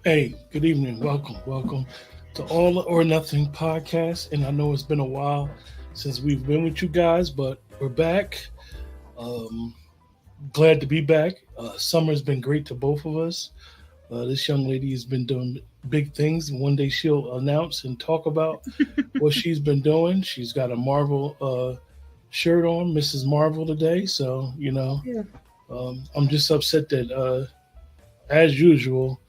Hey, good evening. Welcome to All or Nothing podcast. And I know it's been a while since we've been with you guys, but we're back. Um, Glad to be back. Summer's been great to both of us. This young lady has been doing big things. One day she'll announce and talk about what she's been doing. She's got a Marvel shirt on, Mrs. Marvel today. So, Yeah. I'm just upset that, as usual,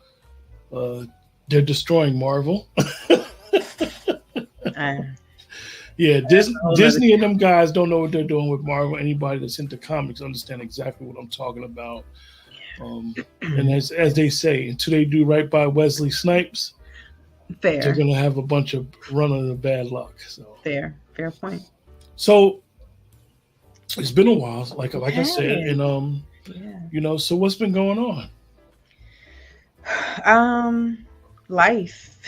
uh, they're destroying Marvel. I, Yeah, that's a whole nother. Disney and them guys don't know what they're doing with Marvel. Anybody that's into comics understand exactly what I'm talking about. Um, and as they say, until they do right by Wesley Snipes, they're Fair, gonna have a bunch of run under bad luck. fair point. So it's been a while, like I said, Hey, and yeah. So what's been going on? Um, life,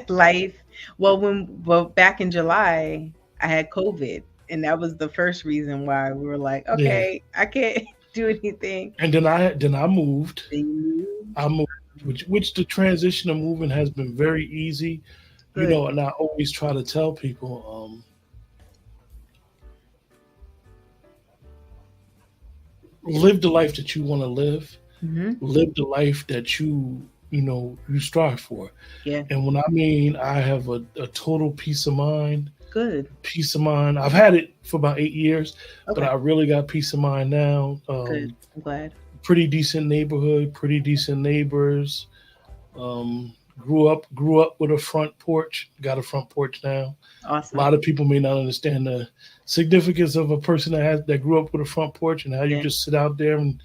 life. Well, back in July, I had COVID, and that was the first reason why we were like, Yeah, okay, I can't do anything. and then I moved. Then you I moved, which the transition of moving has been very easy. good. And I always try to tell people. Live the life that you want to Hmm. live the life that you strive for. Yeah, And when I mean I have a total good. peace of mind, I've had it for about 8 years, but Okay, I really got peace of mind now. good. I'm glad. Pretty decent neighborhood, pretty decent neighbors. Grew up with a front porch, got a front porch now. A Awesome. lot of people may not understand the significance of a person that grew up with a front porch and how you Yeah. just sit out there. And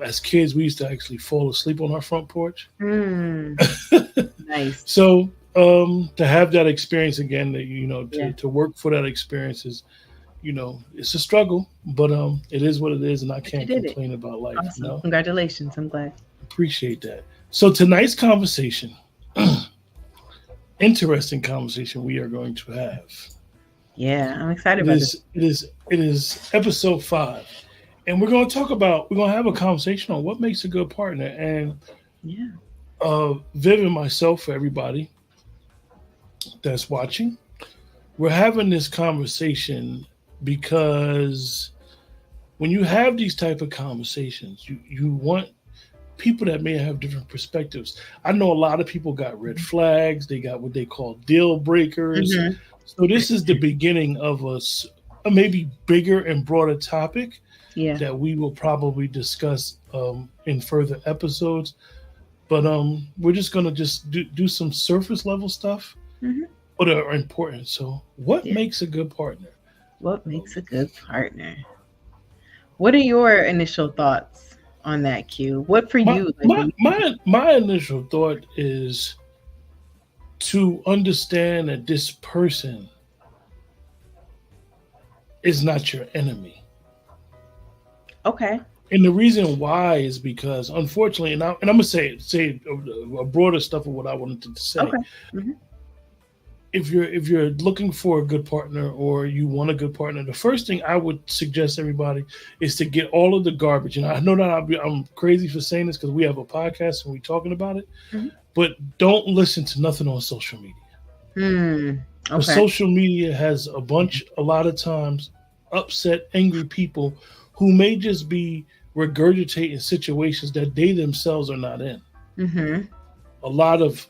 as kids, we used to actually fall asleep on our front porch. Mm, nice. So to have that experience again, that Yeah, to work for that experience is, it's a struggle, but it is what it is, and I but you can't did it. complain about life. Awesome. Congratulations. I'm glad. Appreciate that. So tonight's conversation, interesting conversation we are going to have. Yeah, I'm excited It about this. is it is it is episode 5, and we're going to have a conversation on what makes a good partner. And Yeah. Viv and myself, for everybody that's watching, we're having this conversation because when you have these type of conversations, you want people that may have different perspectives. I know a lot of people got red flags, they got what they call deal breakers. Hmm. So this is the beginning of a maybe bigger and broader topic Yeah. that we will probably discuss in further episodes. But we're just gonna just do some surface level stuff, Hmm. but are important. So, what Yeah. makes a good partner? What Um, makes a good partner? What are your initial thoughts on that, Q? What for my you? Like my when you my my initial thought is to understand that this person is not your enemy. okay, And the reason why is because, unfortunately, and I'm gonna say a broader stuff of what I wanted to say. okay, hmm If you're looking for a good partner or you want a good partner, the first thing I would suggest everybody is to get all of the garbage. And I know that I'm crazy for saying this because we have a podcast and we're talking about it, hmm but don't listen to nothing on social media. hmm, Because okay, social media has a lot of times, upset, angry people who may just be regurgitating situations that they themselves are not in. hmm A lot of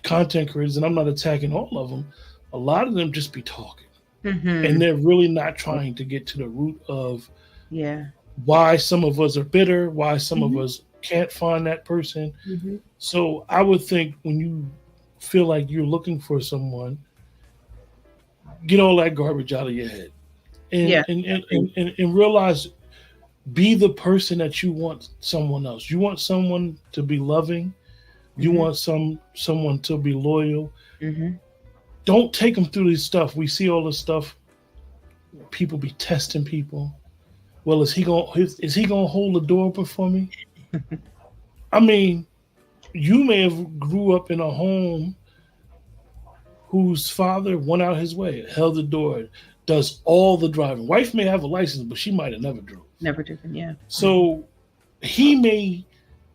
content creators, and I'm not attacking all of them, a lot of them just be talking. And hmm, they're really not trying to get to the root of yeah, why some of us are bitter, why some of hmm us can't find that person. hmm, So I would think when you feel like you're looking for someone, get all that garbage out of your head and yeah, and I and, agree. and, and, and realize, be the person that you want someone else. You want someone to be loving. You Hmm. want someone to be loyal. Hmm. Don't take them through this stuff. We see all this stuff. People be testing people. Well, is he gonna hold the door open for me? I mean, you may have grew up in a home whose father went out his way, held the door, does all the driving. Wife may have a license, but she might have never drove. Never driven. Yeah. Hmm. So he may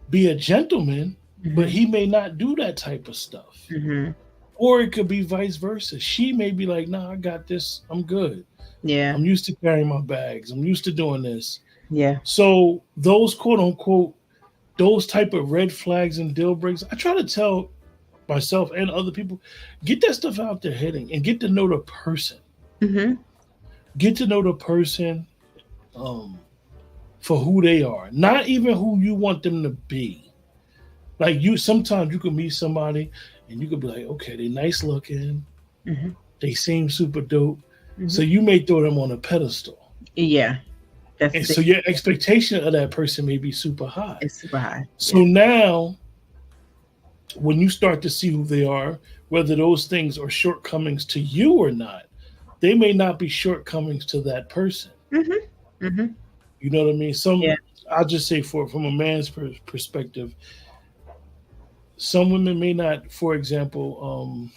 be a gentleman, but Mhm. he may not do that type of stuff. Mhm. Or it could be vice versa. She may be like, nah, I got this. I'm good. Yeah. I'm used to carrying my bags. I'm used to doing this. Yeah. So those quote unquote, those type of red flags and deal breaks, I try to tell myself and other people, get that stuff out there hitting and get to know the person. Mhm. Get to know the person um, for who they are, not even who you want them to be. Like you, sometimes you can meet somebody and you could be like, okay, they nice looking, Mhm. they seem super dope, so Mhm. you may throw them on a pedestal, Yeah. That's and the so your expectation of that person may be super high. It's super high. So Yeah. now, when you start to see who they are, whether those things are shortcomings to you or not, they may not be shortcomings to that person. Mhm. Mhm. You know what I mean? Yeah. I'll just say from a man's perspective, some women may not, for example,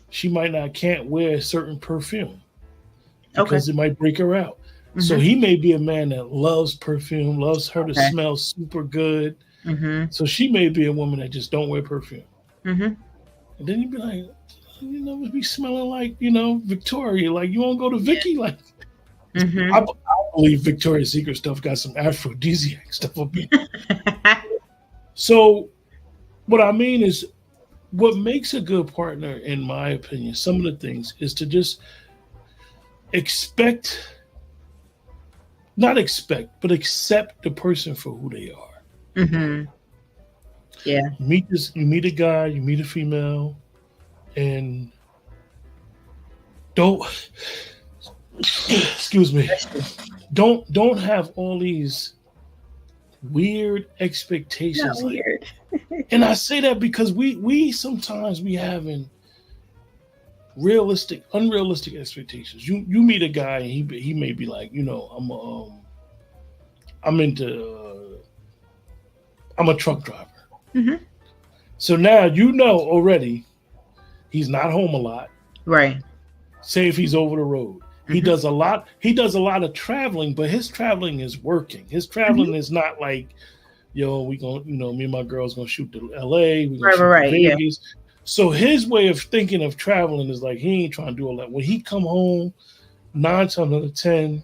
she might not can't wear a certain perfume Okay. because it might break her out. So Mhm. he may be a man that loves perfume, loves her to Okay. smell super good. Mhm. So she may be a woman that just don't wear perfume. Mhm. And then you'd be like, you know, be smelling like, Victoria. Like, you won't go to Yeah. Vicky? Like, I Mhm. believe Victoria's Secret stuff got some aphrodisiac stuff up in. So, what I mean is, what makes a good partner, in my opinion, some of the things is to just expect, not expect, but accept the person for who they are. Mhm. Yeah. You meet a guy, you meet a female, and don't, excuse me, Bless you. don't have all these weird Not expectations. Like, weird. and I say that because we sometimes we having unrealistic expectations. You meet a guy and he may be like, I'm into I'm a truck driver. Mhm. So now you know already he's not home a lot. Right. Say if he's over the road. Mhm. He does a lot of traveling, but his traveling is working. His Mhm. traveling is not like, yo, we going me and my girls gonna shoot to LA, we gonna Right. Right. shoot to Right. Yeah. Vegas. So his way of thinking of traveling is like he ain't trying to do all that. When he come home, 9 times out of 10,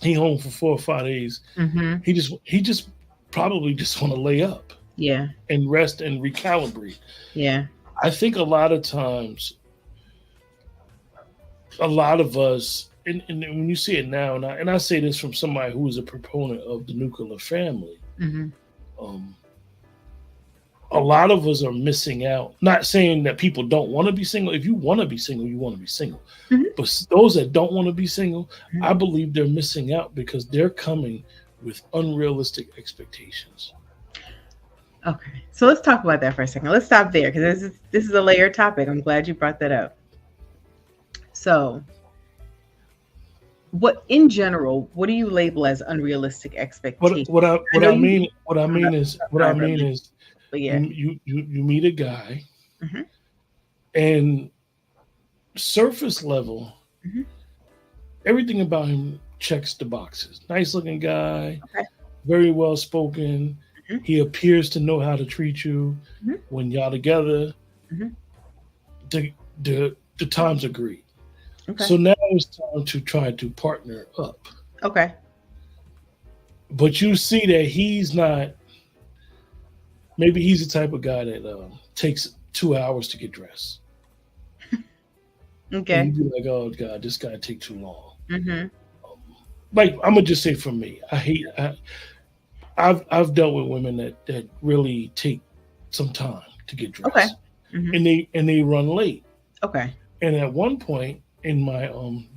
he home for 4 or 5 days. Mhm. He just probably just want to lay up Yeah. and rest and recalibrate. Yeah. I think a lot of times, a lot of us, and when you see it now, and I say this from somebody who is a proponent of the nuclear family, Mhm. um, a lot of us are missing out. Not saying that people don't want to be single. If you want to be single, you want to be single. Mhm. But those that don't want to be single, Mhm. I believe they're missing out because they're coming with unrealistic expectations. Okay. So let's talk about that for a second. Let's stop there because this is a layered topic. I'm glad you brought that up. So, what in general, what do you label as unrealistic What expectations? what I I what know I you mean what I I'm not mean a is truck what I driver, mean is but you yeah. you meet a guy, Mhm. and surface level, Mhm. everything about him checks the boxes. Nice looking guy, Okay. very well spoken. Mhm. He appears to know how to treat you. Mhm. When y'all together, Mhm. the times are great. Okay. So now it's time to try to partner up. Okay. But you see that he's not. Maybe he's the type of guy that takes 2 hours to get dressed, and Okay. you be like, "Oh God, this guy take too long." Mhm. Like I'm gonna just say for me, I've dealt with women that really take some time to get Okay. dressed, Mhm. and they run late. Okay. And at one point in my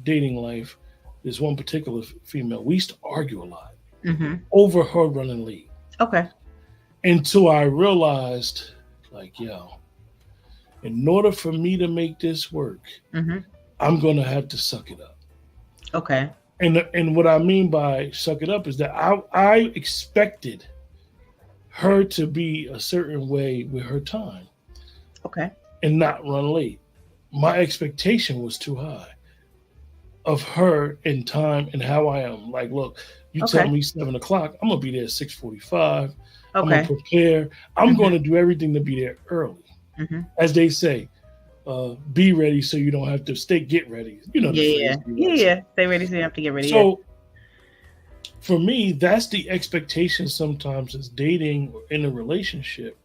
dating life, this one particular female, we used to argue a lot Mhm. over her running late Okay. until I realized, like, yo, in order for me to make this work, Mhm. I'm gonna have to suck it up. Okay. And what I mean by suck it up is that I expected her to be a certain way with her time Okay. and not run late. My expectation was too high of her in time and how I am. Like, look, you tell Okay. me 7 o'clock, I'm gonna be there at 6:45. I'm gonna Okay. prepare. I'm Mhm. gonna do everything to be there early, Mhm. as they say. Be ready so you don't have to stay. Get ready. You know the Yeah, yeah. phrase Yeah, everybody says. yeah. Stay ready so you have to get ready. Yeah. So for me, that's the expectation sometimes as dating or in a relationship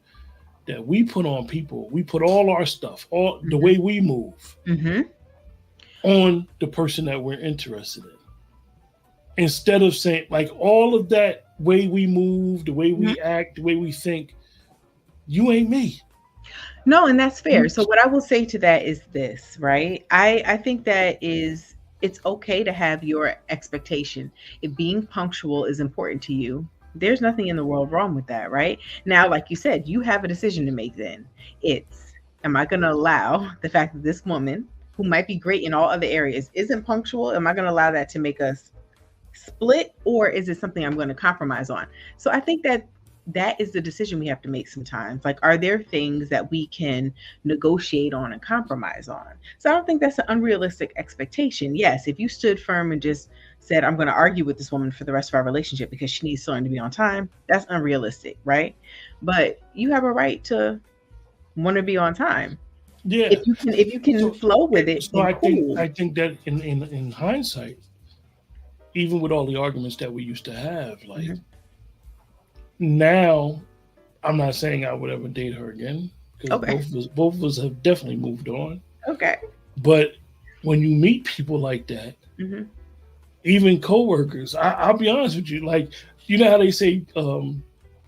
that we put on people. We put all our stuff, all the Mhm. way we move, Mhm. on the person that we're interested in. Instead of saying like all of that way we move, the way Mhm. we act, the way we think, you ain't me. No, and that's fair. You So what I will say to that is this, right? I think that is it's okay to have your expectation. If being punctual is important to you, there's nothing in the world wrong with that, right? Now, like you said, you have a decision to make then. It's am I going to allow the fact that this woman who might be great in all other areas isn't punctual? Am I going to allow that to make us split, or is it something I'm going to compromise on? So I think that that is the decision we have to make sometimes. Like, are there things that we can negotiate on and compromise on? So I don't think that's an unrealistic expectation. Yes, if you stood firm and just said, I'm going to argue with this woman for the rest of our relationship because she needs someone to be on time, that's unrealistic, right? But you have a right to want to be on time. yeah. If you can So flow with it, so then cool. I think that in hindsight, even with all the arguments that we used to have, like Hmm. now, I'm not saying I would ever date her again because Okay. both of us have definitely moved on. Okay. But when you meet people like that, Hmm. even coworkers, I'll be honest with you, like you know how they say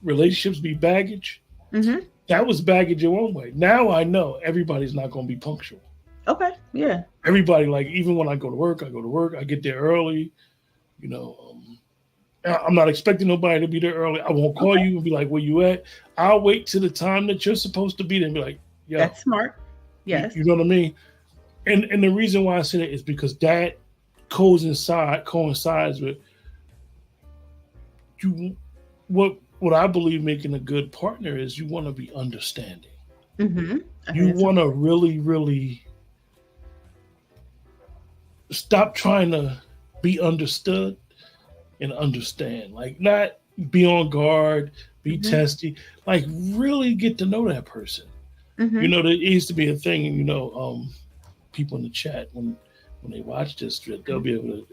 relationships be baggage. Hmm. That was baggage in one way. Now I know everybody's not going to be punctual. Okay. Yeah. Everybody, like even when I go to work, I get there early. You know, I'm not expecting nobody to be there early. I won't call Okay. you and be like, "Where you at?" I'll wait till the time that you're supposed to be there and be like, "Yo, That's smart. Yes. you know what I mean?" And the reason why I say that is because that coincides with you. What I believe making a good partner is you want to be understanding. Hmm. I think You that's want to important. really stop trying to be understood and understand. Like not be on guard, be Hmm. testy. Like really get to know that person. You Hmm. know, there used to be a thing, and people in the chat when they watch this, they'll be able to.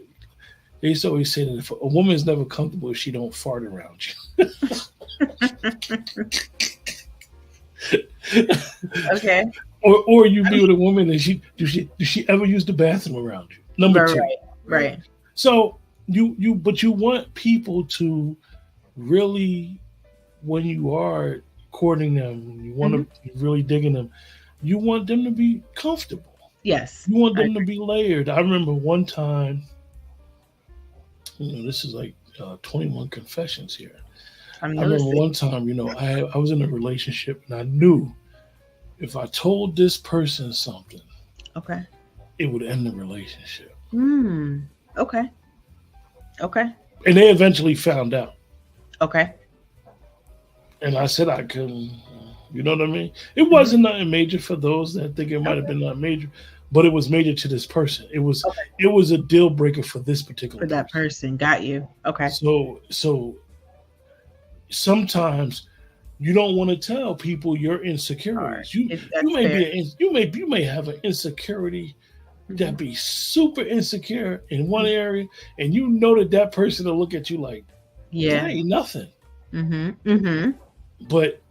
They used to always say that if a woman is never comfortable if she don't fart around you, Okay. or you I be mean, with a woman and does she ever use the bathroom around you? Number right, two, right, right? right. So but you want people to really, when you are courting them, when you want to Hmm. be really digging them, you want them to be comfortable. Yes, You want I them to agree. be layered. I remember one time, this is like 21 confessions here. I'm I remember noticing. one time, I was in a relationship and I knew if I told this person something, Okay. it would end the relationship. Hmm. Okay. Okay. And they eventually found out. Okay. And I said I couldn't, you know what I mean? It Hmm. wasn't nothing major for those that think it might have Okay. been nothing major, but it was major to this person. Okay. It was a deal breaker for this particular For that person. person, got you. Okay. So sometimes you don't want to tell people your Hard. insecurities. That's fair. You may have an insecurity Hmm. that be super insecure in one Hmm. area, and you know that person will look at you like that Yeah. ain't nothing. Hmm. Hmm. But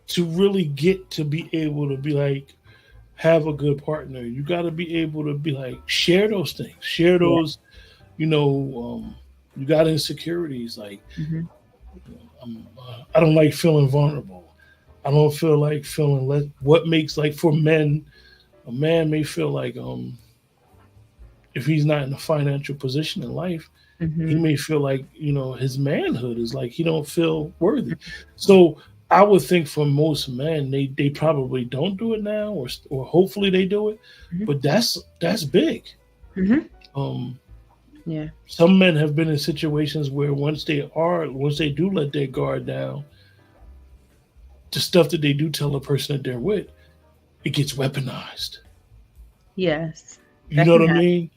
to really get to be able to be like have a good partner, you got to be able to be like share those things, share Yeah. those. You know, you got insecurities like Hmm. I don't like feeling vulnerable. I don't feel like feeling what makes like for men, a man may feel like if he's not in a financial position in life, he Hmm. may feel like his manhood is like he don't feel worthy. So I would think for most men, they probably don't do it now, or hopefully they do it, Hmm. but that's big. Hmm. Um, Yeah. some men have been in situations where once they do let their guard down, the stuff that they do tell the person that they're with, it gets weaponized. Yes. You That know can what I happen. mean?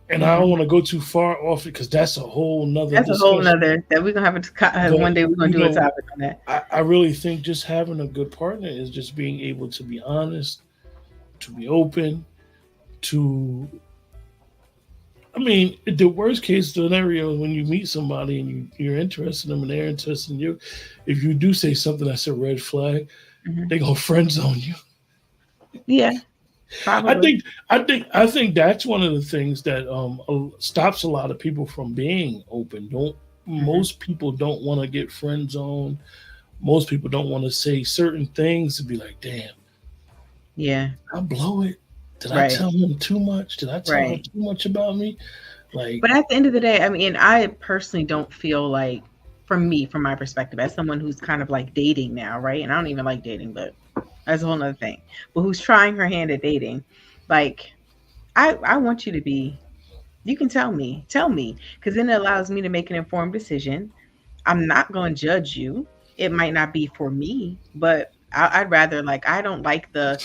And I don't Mhm. want to go too far off it because that's a whole nother That's a whole discussion. nother that we're gonna have But one day we're gonna you do a know, topic on that. I really think just having a good partner is just being able to be honest, to be open, to I mean, the worst case scenario is when you meet somebody and you're interested in them and they're interested in you. If you do say something that's a red flag, Hmm. they gonna friend zone you. Yeah, I probably. think I think that's one of the things that stops a lot of people from being open. Don't Hmm. Most people don't want to get friend zoned. Most people don't want to say certain things to be like, damn, Yeah. I blow it. Did I Right. tell him too much? Did I tell her Right. too much about me? Like, But at the end of the day, I mean, I personally don't feel like, from me, from my perspective, as someone who's kind of like dating now, right? And I don't even like dating, but that's a whole nother thing. But who's trying her hand at dating, like, I want you to be. You can tell me, because then it allows me to make an informed decision. I'm not going to judge you. It might not be for me, but I'd rather, like, I don't like the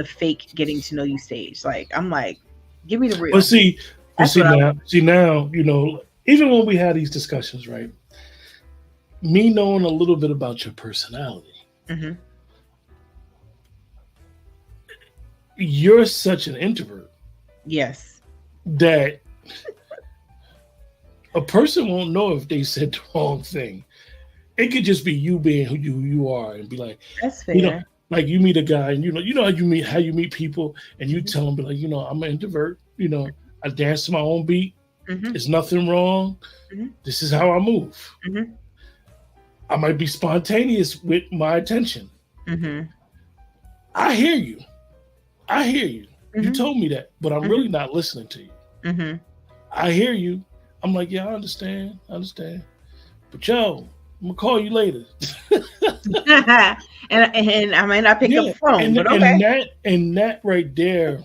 fake getting to know you stage. Like, I'm like, give me the but real. see, That's what I want. see now, even when we had these discussions, right? Me knowing a little bit about your personality, Hmm. you're such an introvert Yes, that a person won't know if they said the wrong thing. It could just be you being who you are and be like, that's you know, fair. like you meet a guy and how you meet people and you Hmm. tell them be like, I'm an introvert. I dance to my own beat. Hmm. There's nothing wrong. Hmm. This is how I move. Hmm. I might be spontaneous with my attention. Hmm. I hear you. I hear you. You Hmm. told me that, but I'm really Hmm. not listening to you. Hmm. I hear you. I'm like, yeah, I understand. I understand. But yo, I'm gonna call you later. And I might not pick up Yeah, the phone, and but okay. that right there,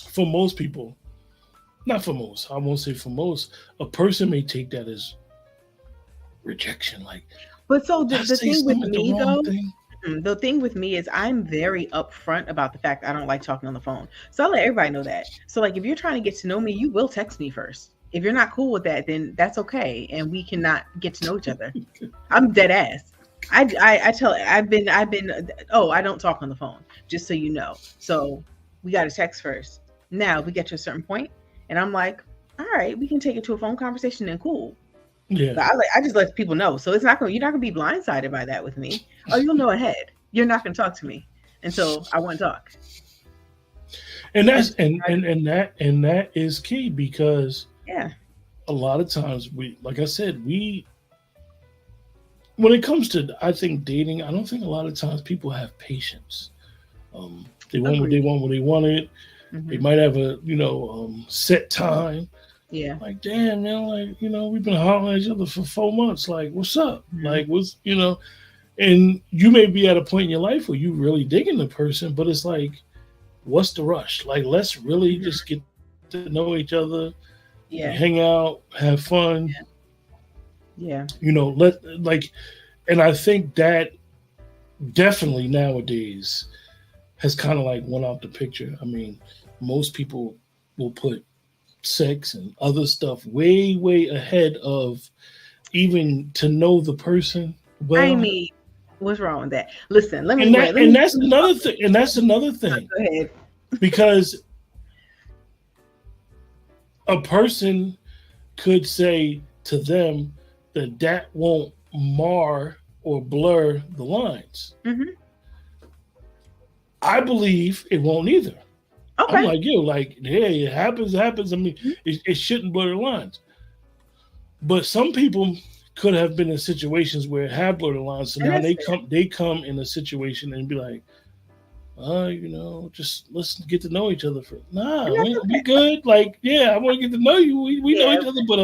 for most people, not for most, I won't say for most, a person may take that as rejection. Like, But so did I the say thing with something the me wrong though, thing? the thing with me is I'm very upfront about the fact I don't like talking on the phone. So I let everybody know that. So like if you're trying to get to know me, you will text me first. If you're not cool with that, then that's okay, and we cannot get to know each other. I'm dead ass. I tell I've been oh, I don't talk on the phone, just so you know. So we got to text first. Now we get to a certain point, and I'm like, all right, we can take it to a phone conversation and cool. Yeah, But I just let people know. So you're not gonna be blindsided by that with me. Oh, you'll know ahead. You're not gonna talk to me until I want to talk. and I that's just and that is key because yeah. a lot of times like I said, when it comes to I think dating, I don't think a lot of times people have patience. They want what they Agreed. want when they want it. They Hmm. might have a set time. Yeah. Like, damn, man, like, we've been hollering at each other for 4 months. Like, what's up? Hmm. Like, and you may be at a point in your life where you really digging the person, but it's like, what's the rush? Like, let's really Hmm. just get to know each other, hang Yeah. out, have fun, Yeah. like, and I think that definitely nowadays has kind of like went out the picture. I mean, most people will put sex and other stuff way, way ahead of even to know the person I well. mean, what's wrong with that? Listen, let me And wait. that and Let that's me another thing. And that's another thing go ahead. because a person could say to them that that won't mar or blur the lines. Hmm. I believe it won't either. I'm Okay. like you, like, hey, it happens, it happens. I mean, Mhm. it shouldn't blur the lines. But some people could have been in situations where it had blurred the lines. So And now that's fair. they come in a situation and be like, just let's get to know each other for And nah, that's we okay. good. Like, yeah, I want to get to know you. We know Yeah. each other, but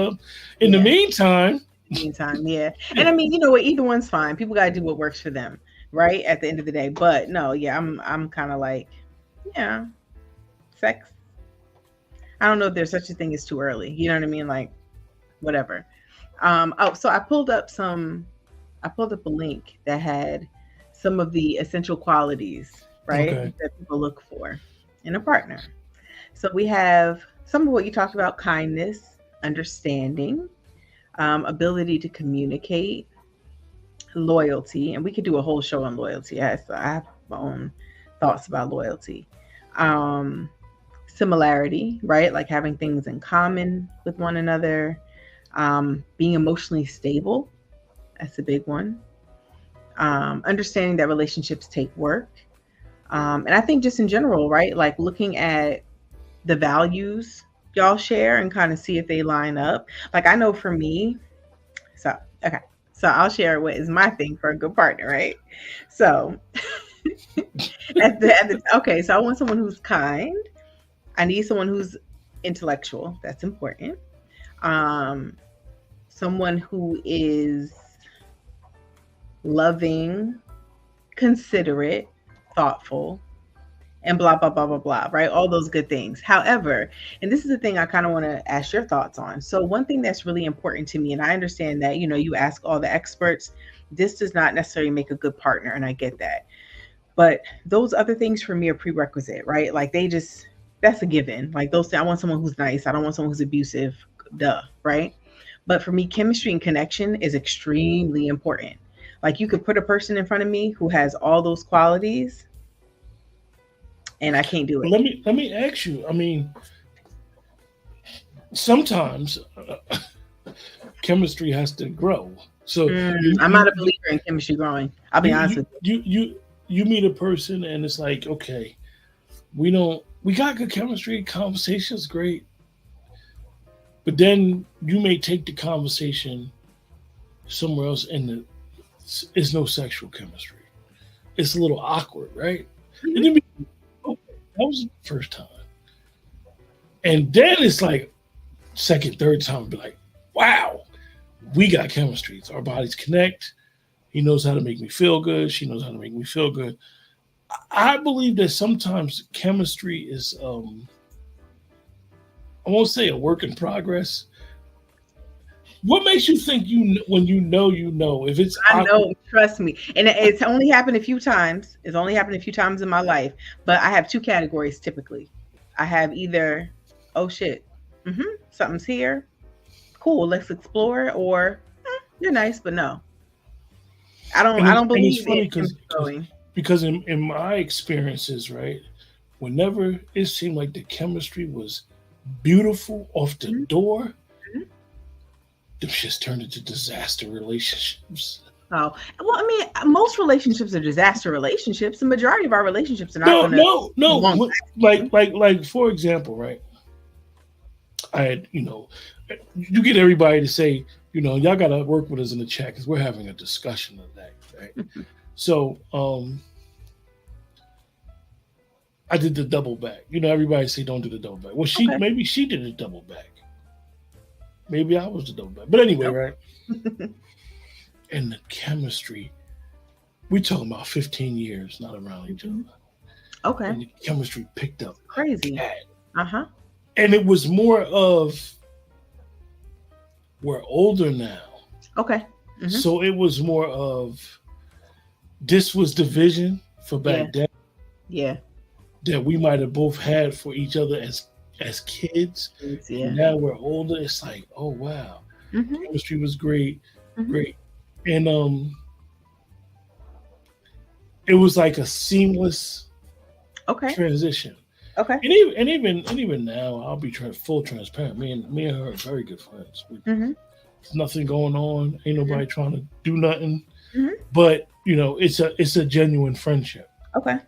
in the Yeah. meantime, Meantime, yeah. And yeah, I mean, you know what? Either one's fine. People gotta do what works for them, right? At the end of the day. But no, yeah, I'm kind of like, yeah, sex. I don't know if there's such a thing as too early. You know what I mean? Like, whatever. Oh, so I pulled up a link that had some of the essential qualities, right, okay, that people look for in a partner. So we have some of what you talked about: kindness, understanding, ability to communicate, loyalty, and we could do a whole show on loyalty. I have my own thoughts about loyalty. Um, Similarity, right? Like having things in common with one another. Being emotionally stable, that's a big one. Understanding that relationships take work. And I think just in general, right? Like looking at the values y'all share and kind of see if they line up. Like I know for me, so okay. So I'll share what is my thing for a good partner, right? So okay, so I want someone who's kind. I need someone who's intellectual. That's important. Um, Someone who is loving, considerate, thoughtful, and blah blah blah blah blah, right? All those good things. However, and this is the thing I kind of want to ask your thoughts on. So one thing that's really important to me, and I understand that, you ask all the experts, this does not necessarily make a good partner, and I get that. But those other things for me are prerequisite, right? Like they just, that's a given. Like those, I want someone who's nice. I don't want someone who's abusive. Duh, right? But for me, chemistry and connection is extremely important. Like you could put a person in front of me who has all those qualities, and I can't do But it. let me ask you. I mean, sometimes chemistry has to grow. So I'm not a believer in chemistry growing. I'll be you honest you with you meet a person and it's like, okay, we got good chemistry, conversation's great, but then you may take the conversation somewhere else and it's no sexual chemistry. It's a little awkward, right? And you. then okay, that was the first time. And then it's like second, third time, be like, wow, we got chemistry. Our bodies connect. He knows how to make me feel good. She knows how to make me feel good. I believe that sometimes chemistry is, I won't say a work in progress. What makes you think when you know if it's I awkward? know, trust me. And it's only happened a few times. It's only happened a few times in my life. But I have two categories typically. I have either, oh shit, something's here. Cool, let's explore, or you're nice, but no. I don't And it's believe in funny chemistry growing. because in my experiences, right, whenever it seemed like the chemistry was beautiful off the Mhm, door, mhm. them shits turned into disaster relationships. Oh, well, I mean, most relationships are disaster relationships. The majority of our relationships are not No, going to no, be no. long lasting. Like for example, right? I had, you get everybody to say, y'all got to work with us in the chat because we're having a discussion of that, right? So, I did the double back. Everybody say don't do the double back. Well, Okay. maybe she did a double back. Maybe I was the double back. But anyway, Nope. right? And the chemistry, we talking about 15 years not around each other, Mhm. Okay. and the chemistry picked up like Crazy. that. Uh-huh. And it was more of we're older now, Okay. Hmm. so it was more of this was the vision for Yeah. back then Yeah. that we might have both had for each other as kids, and Yeah. now we're older. It's like, oh wow, Hmm. chemistry was great, Hmm. great, and it was like a seamless Okay. transition. Okay. And even now, I'll be full transparent. Me and her are very good friends. Hmm. There's nothing going on. Ain't nobody trying to do nothing. Hmm. But it's a genuine friendship. Okay.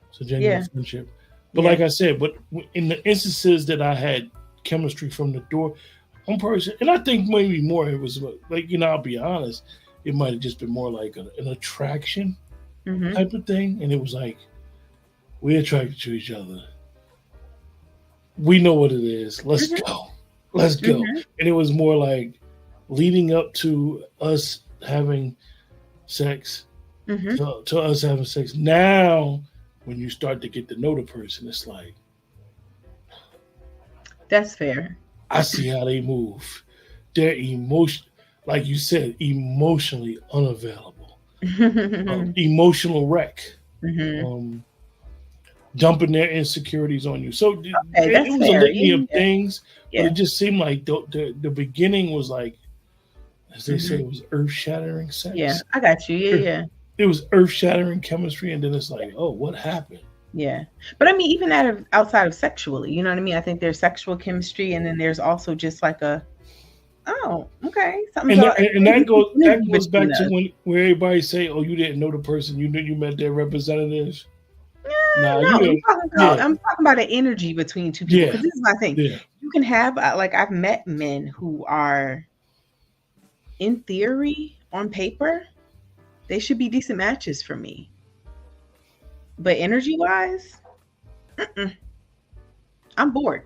It's a genuine Yeah. friendship. But Yeah. like I said, but in the instances that I had chemistry from the door, one person, and I think maybe more it was like I'll be honest, it might have just been more like an attraction Hmm. type of thing, and it was like we're attracted to each other. We know what it is. Let's Hmm. go. Let's go. Hmm. And it was more like leading up to us having sex, Hmm. to us having sex. Now, when you start to get to know the person, it's like, That's fair. I see how they move. They're like you said, emotionally unavailable, Hmm. emotional wreck. Hmm. Um, dumping their insecurities on you. So Okay, it that's was a fair. litany Yeah, of things, but yeah. it just seemed like the beginning was like, as they say, Hmm. it was earth shattering Yeah, sex. I got you. Yeah, yeah. It was earth shattering chemistry, and then it's like, oh, what happened? Yeah. But I mean, even outside of sexually, you know what I mean? I think there's sexual chemistry and then there's also just like a, oh, okay. Something's And all that, and that goes energy back between to us. when where everybody say, oh, you didn't know the person, you knew you met their representatives. Nah, No, you didn't. Yeah, I'm talking about an energy between two people. yeah, Because this is my thing. yeah. You can have like I've met men who are in theory on paper, they should be decent matches for me. But energy wise, I'm bored.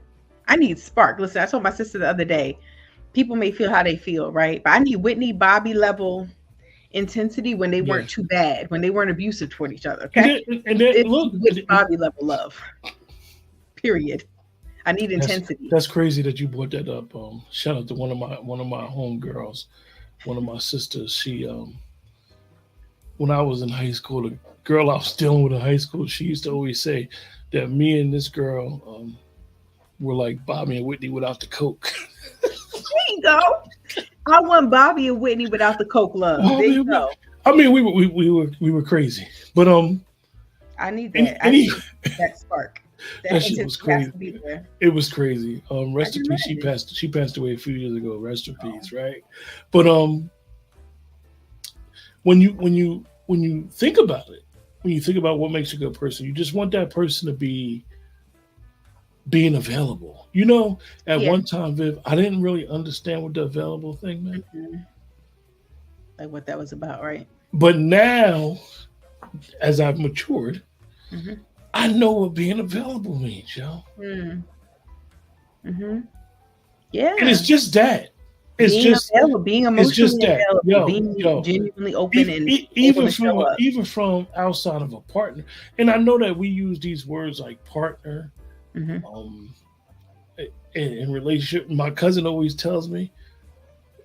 I need spark. Listen, I told my sister the other day, people may feel how they feel, right? But I need Whitney Bobby level intensity when they Yeah. weren't too bad, when they weren't abusive toward each other. And Okay, then, and then this is look, Whitney Bobby level love. Period. I need intensity. that's crazy that you brought that up. Shout out to one of my homegirls, one of my sisters. She when I was in high school, the girl I was dealing with in high school, she used to always say that me and this girl were like Bobby and Whitney without the coke. There you go. I want Bobby and Whitney without the coke love. There Bobby you and Whitney. go. I mean, we were crazy, but I need any, that. I any need that spark. That that shit was intensity has crazy. to be there. It was crazy. I Rest can in peace. imagine. She passed away a few years ago. Rest in Oh, peace. Right. But when you think about it, when you think about what makes a good person, you just want that person to be being available. You know, at yeah. one time, Viv, I didn't really understand what the available thing meant, Mhm. Like what that was about, right? but now as I've matured, Mm-hmm. I know what being available means, yo. Mm. Mm-hmm. And Yeah. it's just that. It's Being just available, being it's just emotionally that, available, being yo. genuinely open and able to show up. Even from outside of a partner, and I know that we use these words like partner, Mm-hmm. um, in relationship. My cousin always tells me,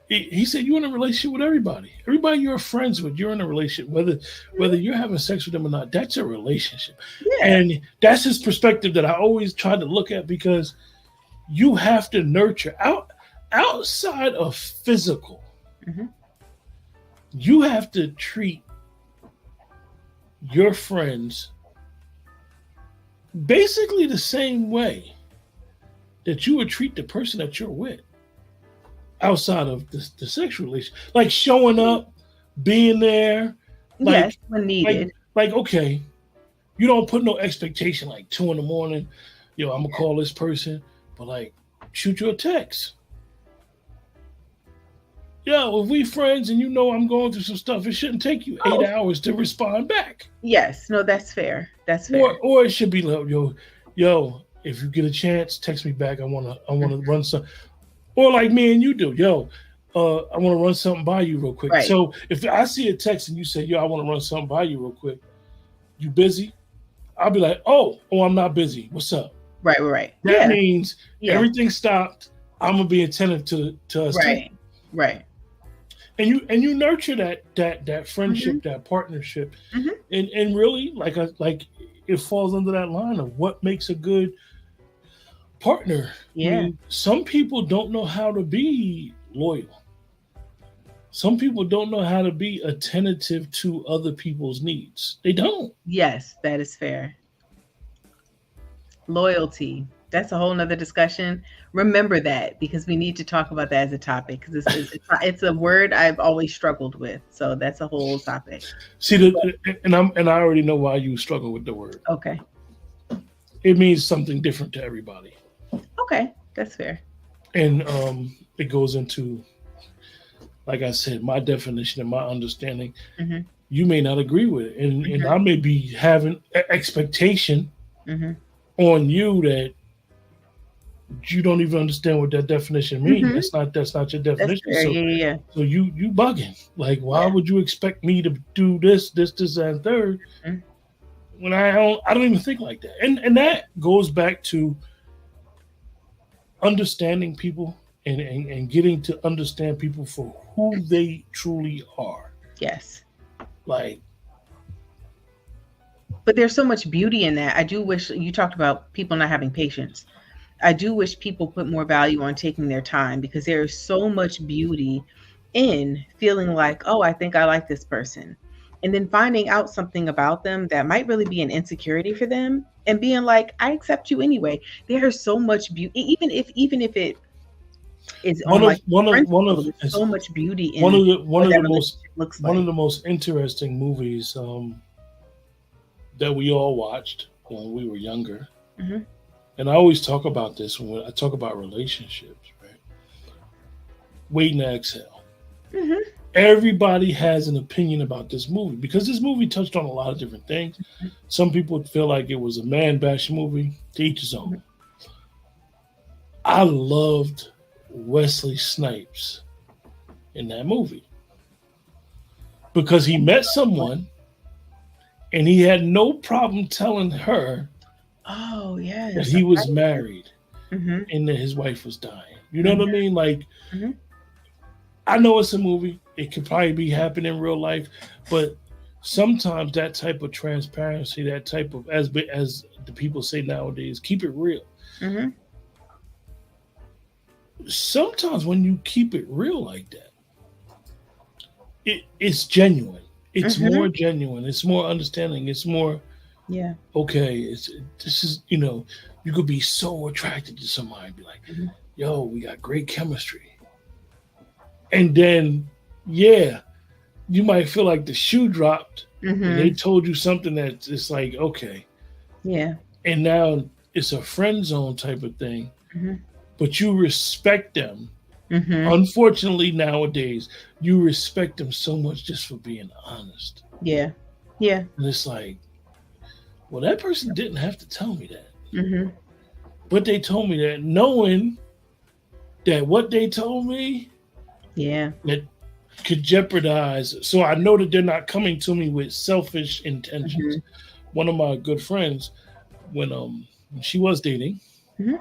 he said, "You're in a relationship with everybody. Everybody you're friends with, you're in a relationship. Whether you're having sex with them or not, that's a relationship." Yeah. And that's his perspective that I always try to look at because you have to nurture outside of physical. Mm-hmm. You have to treat your friends basically the same way that you would treat the person that you're with outside of the sexual relation, like showing up, being there, Yes, like when like needed. okay, you don't put no expectation like 2 in the morning, yo, I'm gonna call this person, but like shoot you a text. Yo, if we friends and you know I'm going through some stuff, it shouldn't take you eight Oh, hours to respond back. yes. No, that's fair. That's fair. Or it should be like, yo, if you get a chance, text me back. I wanna Mhm. run some, or like me and you do, yo. I want to run something by you real quick. Right. So if I see a text and you say, "Yo, I want to run something by you real quick," you busy? I'll be like, "Oh, I'm not busy. What's up?" Right. Right. Right. That Yeah. means Yeah. everything stopped. I'm gonna be attentive to us talking. Right. Right. And you nurture that Mm-hmm. friendship, that partnership, Mm-hmm. and really like it falls under that line of what makes a good partner. I Yeah. mean, some people don't know how to be loyal. Some people don't know how to be attentive to other people's needs. They don't. Yes, that is fair. Loyalty. That's a whole nother discussion. Remember that because we need to talk about that as a topic because it's a word I've always struggled with. So that's a whole topic. See, and I already know why you struggle with the word. Okay. It means something different to everybody, Okay. That's fair. and it goes into, like I said, my definition and my understanding. Mm-hmm. You may not agree with it, and Mm-hmm. I may be having expectation Mm-hmm. on you that you don't even understand what that definition means. Mm-hmm. That's not your That's definition. fair. Yeah. Yeah. So you bugging. Like, why Yeah. would you expect me to do this, and third Yeah. when I don't even think like that. And that goes back to understanding people and getting to understand people for who they truly are. Yes. Like, But there's so much beauty in that. I do wish you talked about people not having patience. I do wish people put more value on taking their time because there is so much beauty in feeling like, oh, I think I like this person. And then finding out something about them that might really be an insecurity for them and being like, I accept you anyway. There is so much beauty, even if it is on like friendship level, there's so much beauty in one what of that the most relationship looks one of like. the most interesting movies that we all watched when we were younger. Hmm. And I always talk about this when I talk about relationships, right? Wait and exhale. Hmm. Everybody has an opinion about this movie because this movie touched on a lot of different things. Some people feel like it was a man bash movie. To each his own. I loved Wesley Snipes in that movie because he met someone and he had no problem telling her Oh that yes. he was married Hmm. and that his wife was dying. You know Hmm. what I mean? Like, Hmm. I know it's a movie. It could probably be happening in real life, but sometimes that type of transparency, that type of as the people say nowadays, keep it real. Hmm. Sometimes when you keep it real like that, it's genuine. It's more Hmm. genuine. It's more understanding. It's more Yeah. okay. It's this is you could be so attracted to somebody and be like, Hmm. yo, we got great chemistry, and then yeah, you might feel like the shoe dropped and they Hmm. told you something that it's like okay, Yeah. and now it's a friend zone type of thing, Hmm. but you respect them. Hmm. Unfortunately, nowadays you respect them so much just for being honest, Yeah. Yeah. and it's like, well, that person didn't have to tell me that, Hmm. but they told me that, knowing that what they told me Yeah. that could jeopardize. So I know that they're not coming to me with selfish intentions. Hmm. One of my good friends, when she was dating, Hmm.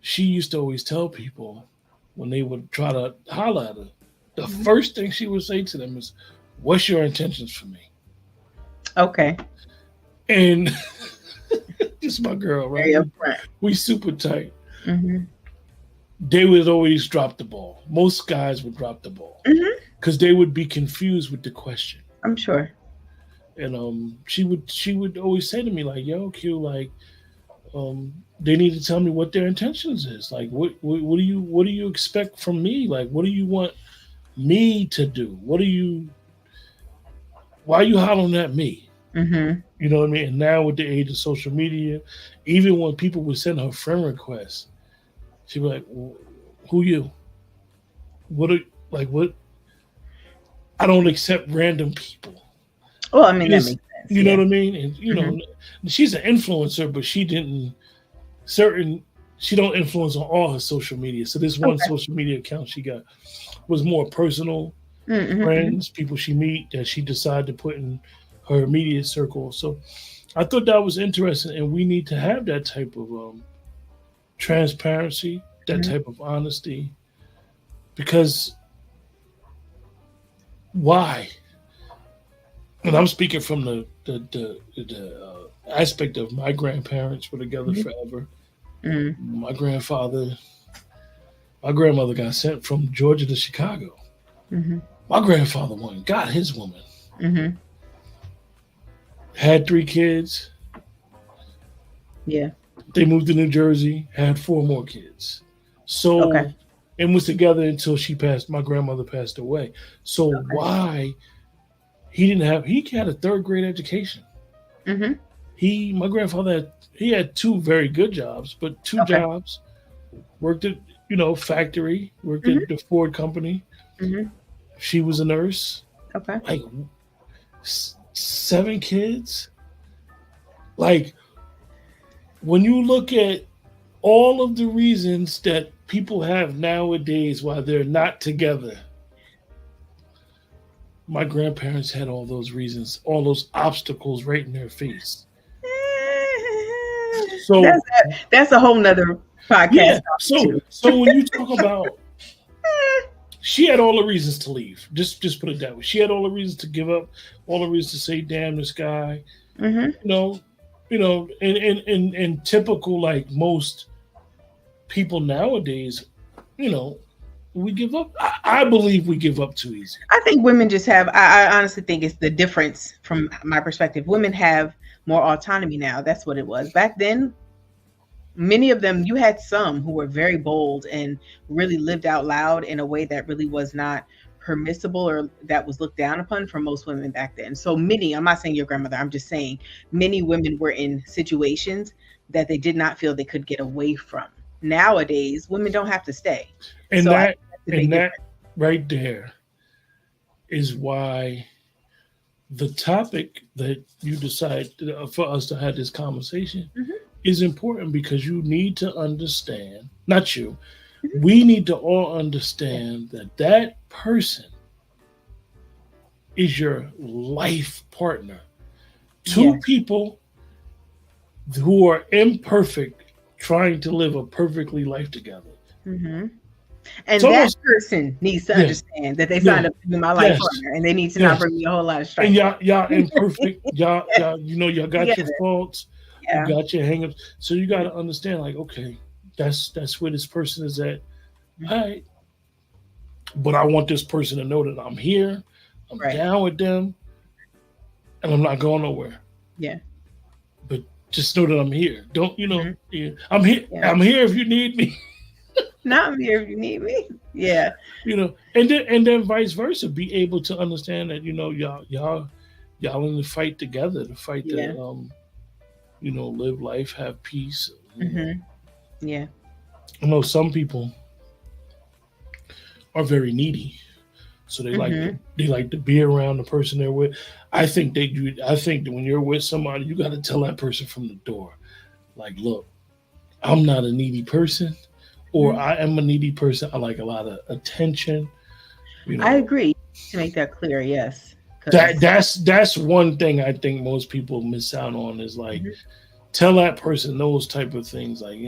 she used to always tell people when they would try to holler at her, the Hmm. first thing she would say to them is, "What's your intentions for me?" Okay. And this is my girl, Very right? upfront. We super tight. Hmm. They would always drop the ball. Most guys would drop the ball Hmm. because they would be confused with the question. I'm sure. And she would always say to me like, "Yo, Q, like, they need to tell me what their intentions is. Like, what do you expect from me? Like, what do you want me to do? Why are you hollering at me?" Hmm. You know what I mean? And now with the age of social media, even when people would send her friend requests, she'd be like, "Who you? What are like what? I don't accept random people." Well, I mean that Because makes sense. you know Yeah. what I mean? And Hmm. she's an influencer, but she didn't certain she don't influence on all her social media. So this one Okay. social media account she got was more personal, Mm-hmm. Hmm. friends, people she meet that she decided to put in her immediate circle. So I thought that was interesting, and we need to have that type of transparency, that Hmm. type of honesty, because why? And I'm speaking from the aspect of my grandparents were together forever. Hmm. My grandfather, my grandmother got sent from Georgia to Chicago. Hmm. My grandfather went, got his woman, Hmm. had 3 kids. Yeah. They moved to New Jersey, had 4 more kids. Okay. So, and was together until she passed. My grandmother passed away. So Okay. why he had a third grade education. Hmm. My grandfather he had 2 very good jobs, but two Okay. jobs. Worked at factory, worked Hmm. at the Ford company. Hmm. She was a nurse. Okay. Like 7 kids. Like when you look at all of the reasons that people have nowadays why they're not together, my grandparents had all those reasons, all those obstacles right in their face. That's So that's a whole nother podcast yeah, topic so too. so when you talk about She had all the reasons to leave. Just put it that way. She had all the reasons to give up, all the reasons to say, "Damn this guy." Mm-hmm. You know, and typical like most people nowadays, you know, we give up. I believe we give up too easy. I think women just have. I honestly think it's the difference from my perspective. Women have more autonomy now. That's what it was back then. Many of them, you had some who were very bold and really lived out loud in a way that really was not permissible or that was looked down upon for most women back then. So many, I'm not saying your grandmother, I'm just saying many women were in situations that they did not feel they could get away from. Nowadays, women don't have to stay. And So I think that that's the and big that difference. right there is why the topic that you decide for us to have this conversation Hmm. is important because you need to understand, not you, Hmm. we need to all Yeah. understand that that person is your life partner. Two Yes. people who are imperfect trying to live a perfectly life together. Hmm. It's And that almost, person needs to yeah, understand that they yeah, signed up to be my life yes, partner, and they need to not yes. bring me a whole lot of And strife. y'all imperfect. Y'all, y'all got your Together. faults, you Yeah. got your hangups. So you got to understand, like, okay, that's where this person is at. Mhm. All right, but I want this person to know that I'm here, I'm Right. down with them, and I'm not going nowhere. Yeah. But just know that I'm here. Don't Mhm. yeah, I'm here. Yeah. I'm here if you need me. Now I'm here if you need me. Yeah. And then vice versa. Be able to understand that y'all in the fight together, the fight Yeah. to live life, have peace. Hmm. Yeah. I know some people are very needy, so Hmm. they like to be around the person they're with. I think that when you're with somebody, you got to tell that person from the door, like, look, I'm not a needy person, or Hmm. I am a needy person. I like a lot of attention. You I know, agree to make that clear. Yes. that Because. that's one thing I think most people miss out on is like tell that person those type of things. Like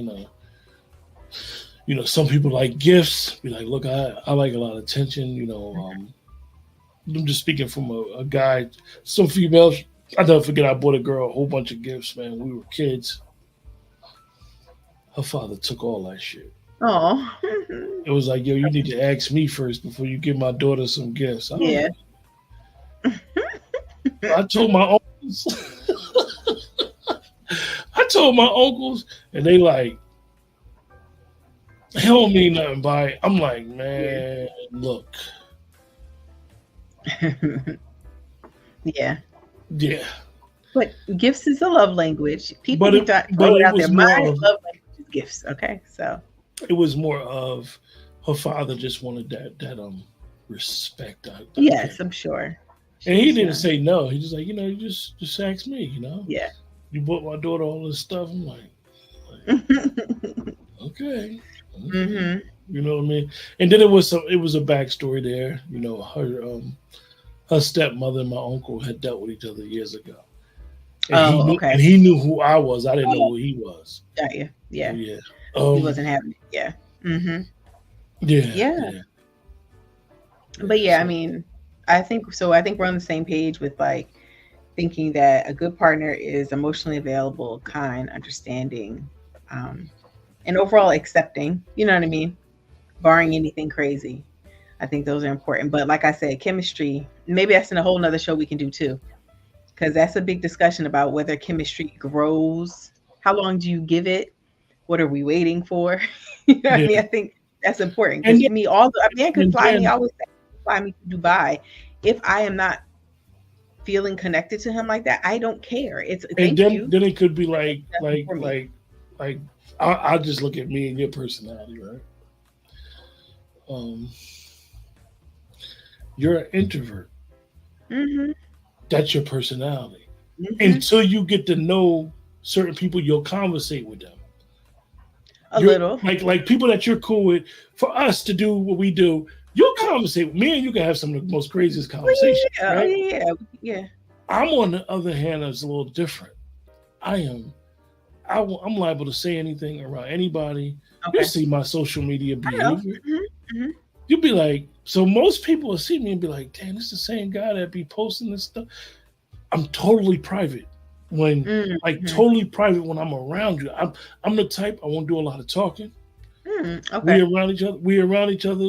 some people like gifts. Be like, look, I like a lot of attention. I'm just speaking from a guy. Some females, I never forget. I bought a girl a whole bunch of gifts. Man, we were kids. Her father took all that shit. Oh. It was like, yo, you need to ask me first before you give my daughter some gifts. I was Yeah. like, I told my uncles, I told my uncles, and they like, he don't mean nothing by it. I'm like, Yeah. man, look, Yeah. yeah, But gifts is a love language. People but be it but throwing it out there. was My more of love language is gifts. Okay. So. her father just wanted that respect. I Yes, can't, I'm sure. and She he was didn't young. say no. He just like you just ask me. Yeah. You bought my daughter all this stuff. I'm like okay, okay. Hmm. You know what I mean? And then it was a backstory there. Her stepmother and my uncle had dealt with each other years ago, and he Oh, knew okay. and he knew who I was. I didn't know Oh, who he was. got you. So Yeah. yeah, He um, wasn't having it. Yeah. Hmm. yeah, Yeah. yeah, But yeah. yeah, I So mean, I think so. I think we're on the same page with like thinking that a good partner is emotionally available, kind, understanding, um, and overall accepting. You know what I mean? Barring anything crazy. I think those are important. But like I said, chemistry, maybe that's in a whole nother show we can do too. Because that's a big discussion about whether chemistry grows. How long do you give it? What are we waiting for? You know what I yeah, mean? I think that's important because and to me, all a man could then, fly me. I then always say, fly me to Dubai. If I am not feeling connected to him like that, I don't care. It's and thank then you. then it could be It's like nothing like for me. like like I'll just look at me and your personality, right? Um, you're an introvert. Hmm. That's your personality. Hmm. Until you get to know certain people, you'll conversate with them. A You're little. like people that you're cool with. For us to do what we do, you'll conversate with me, and you can have some of the most craziest Oh conversations, yeah, oh right? yeah, yeah, yeah. I'm on the other hand, it's a little different. I am. I'm liable to say anything around anybody. You Okay, see my social media I know. behavior. Hmm. Hmm. you'll be like, so most people will see me and be like, damn, this is the same guy that be posting this stuff. I'm totally private when like Mm-hmm. totally private when I'm around you. I'm the type I won't do a lot of talking. We Okay. around each other. We around each other.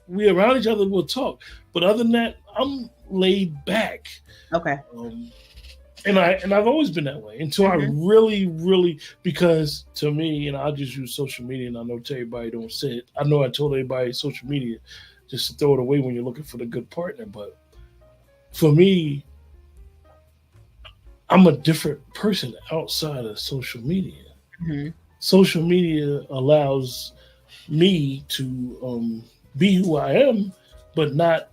We around each other. We'll talk. But other than that, I'm laid back. Okay. Um, and I've always been that way until I Hmm. really because to me, and I just use social media, and I know to everybody don't say it. I know I told everybody social media just to throw it away when you're looking for the good partner, but for me, I'm a different person outside of social media. Hmm. Social media allows me to be who I am, but not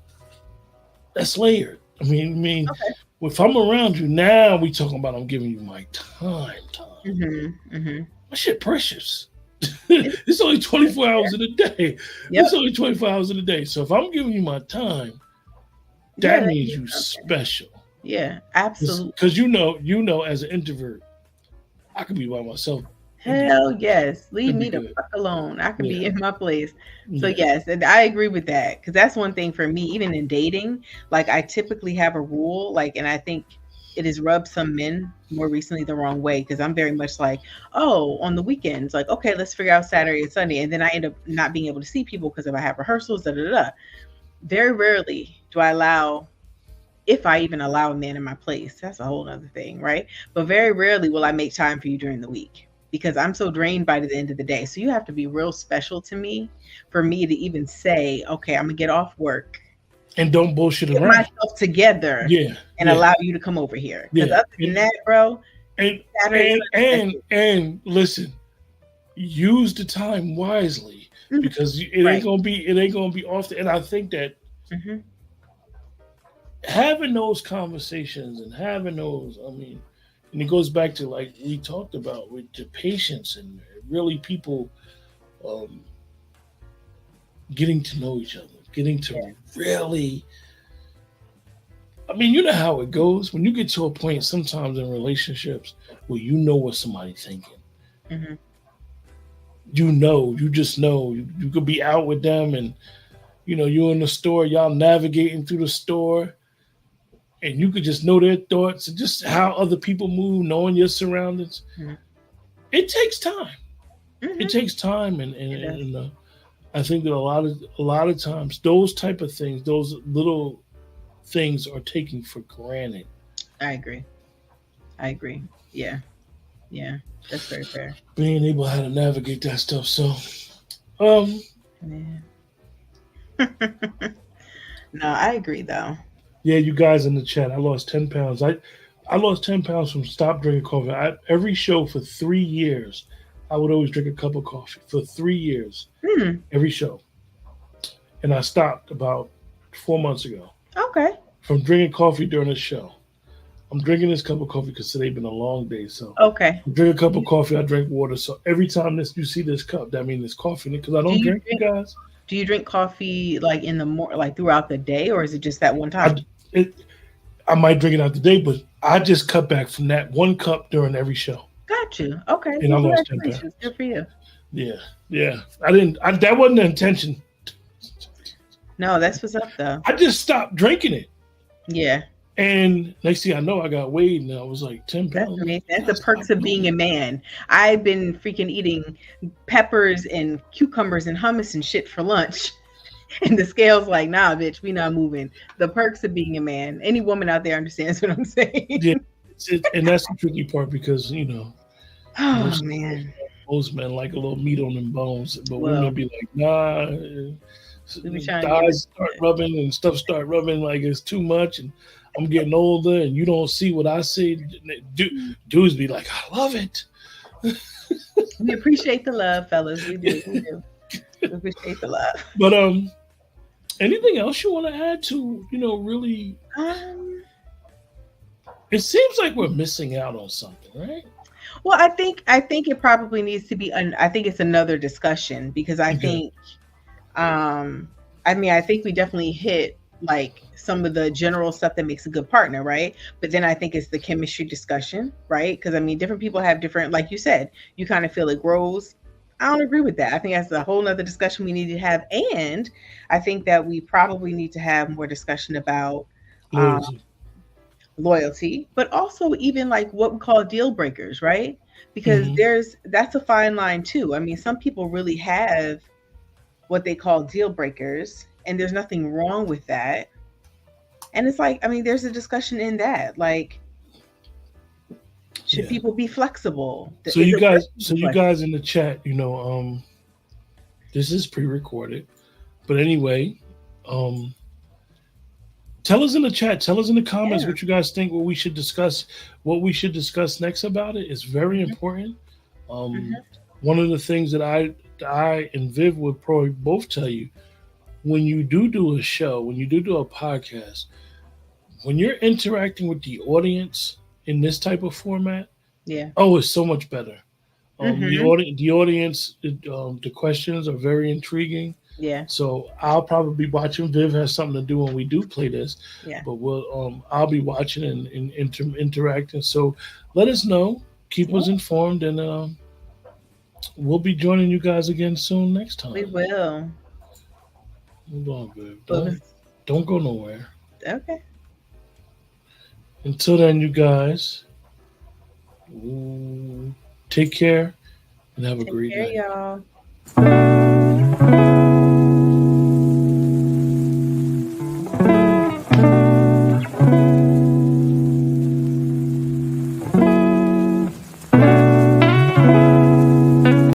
that's layered. Okay. If I'm around you now, we talking about I'm giving you my time. Hmm. Hmm. My shit precious. It's, It's only that's 24 hours fair. in a day. It's Yep. only 24 hours in a day. So if I'm giving you my time, Yeah, that that means means you something. special. Yeah, absolutely. Because as an introvert, I could be by myself and be Hell yes. Leave and be me the good. fuck alone. I can Yeah, be in my place. So yeah. yes, and I agree with that because that's one thing for me. Even in dating, like I typically have a rule, like, and I think it has rubbed some men more recently the wrong way because I'm very much like, oh, on the weekends, like, okay, let's figure out Saturday and Sunday, and then I end up not being able to see people because if I have rehearsals, da da da. Da. Very rarely do I allow if I even allow a man in my place. That's a whole other thing, right? But very rarely will I make time for you during the week because I'm so drained by the end of the day. So you have to be real special to me for me to even say, okay, I'm gonna get off work, And don't bullshit get around. myself together, Yeah, and yeah, allow you to come over here. Because yeah. other than that, bro, And Saturday, and Sunday, that's and it. and listen, use the time wisely Mhm. because Right. it ain't gonna be often. And I think that Hmm. having those conversations and having those, and it goes back to like we talked about with the patience and really people um, getting to know each other, getting to really. You know how it goes when you get to a point sometimes in relationships where you know what somebody's thinking. Hmm. You just know. You could be out with them and you're in the store, y'all navigating through the store, and you could just know their thoughts and just how other people move, knowing your surroundings. Hmm. It takes time. It Hmm. takes time, It does. and I think that a lot of times those type of things, those little things, are taken for granted. I agree. I agree. Yeah. Yeah. That's very fair. Being able how to navigate that stuff. So, um, Yeah. No, I agree though. yeah, you guys in the chat, I lost 10 pounds. I lost 10 pounds from stop drinking coffee. Every show for 3 years, I would always drink a cup of coffee for 3 years. Hmm. Every show, and I stopped about 4 months ago Okay. from drinking coffee during the show. I'm drinking this cup of coffee because today been a long day. So Okay. I drink a cup Do of you, coffee, I drink water. So every time this you see this cup, that means there's coffee in it because I do don't you drink, you drink guys. do you drink coffee like in the like throughout the day, or is it just that one I time? it, I might drink it out today, but I just cut back from that one cup during every show, Got you. Okay. and Well, I lost 10 pounds. congratulations. Good for you. Yeah, yeah. I didn't. That wasn't the intention. No, that's what's up though. I just stopped drinking it, Yeah. and next thing I know, I got weighed, and I was like 10 pounds. That's I'm like, amazing. That's I the perks stopped of doing being a it. man. I've been freaking eating peppers and cucumbers and hummus and shit for lunch. And the scale's like, nah, bitch, we not moving. The perks of being a man. Any woman out there understands what I'm saying. Yeah, and that's the tricky part because Oh most man. most men like a little meat on them bones, but women Well, be like, nah. we be trying to get rid Thighs of start it. rubbing and stuff start rubbing like it's too much, and I'm getting older, and you don't see what I see. Dudes be like, I love it. We appreciate the love, fellas. We do. We do. We appreciate the love. But anything else you want to add to really? Um, It seems like we're missing out on something, right? well, I think it probably needs to be. I think it's another discussion because I Okay. think I mean, I think we definitely hit like some of the general stuff that makes a good partner, right? But then I think it's the chemistry discussion, right? Because I mean, different people have different, like you said, you kind of feel it grows. I don't agree with that. I think that's a whole nother discussion we need to have. And I think that we probably need to have more discussion about um, Loyalty. loyalty, but also even like what we call deal breakers, right? Because Hmm. that's a fine line too. I mean, some people really have what they call deal breakers, and there's nothing wrong with that. And it's like, I mean, there's a discussion in that. Like, should Yeah. people be flexible? So Is you it worth guys, so being you flexible? guys in the chat, this is pre-recorded, but anyway, um, tell us in the chat, tell us in the comments Yeah. what you guys think, what we should discuss next about it. It's very Hmm. important. Um, Hmm. one of the things that I and Viv would probably both tell you, when you do a show, when you do a podcast, when you're interacting with the audience in this type of format, Yeah. oh, it's so much better. Hmm. The audience, the questions are very intriguing. Yeah. So I'll probably be watching. Viv has something to do when we do play this, Yeah. but I'll be watching and interacting. So let us know, keep Yeah. us informed, and we'll be joining you guys again soon next We time. will. Hold on, Viv. Well, Don't go nowhere. okay. Until then, you guys, ooh, take care and have a Take great care, night. y'all.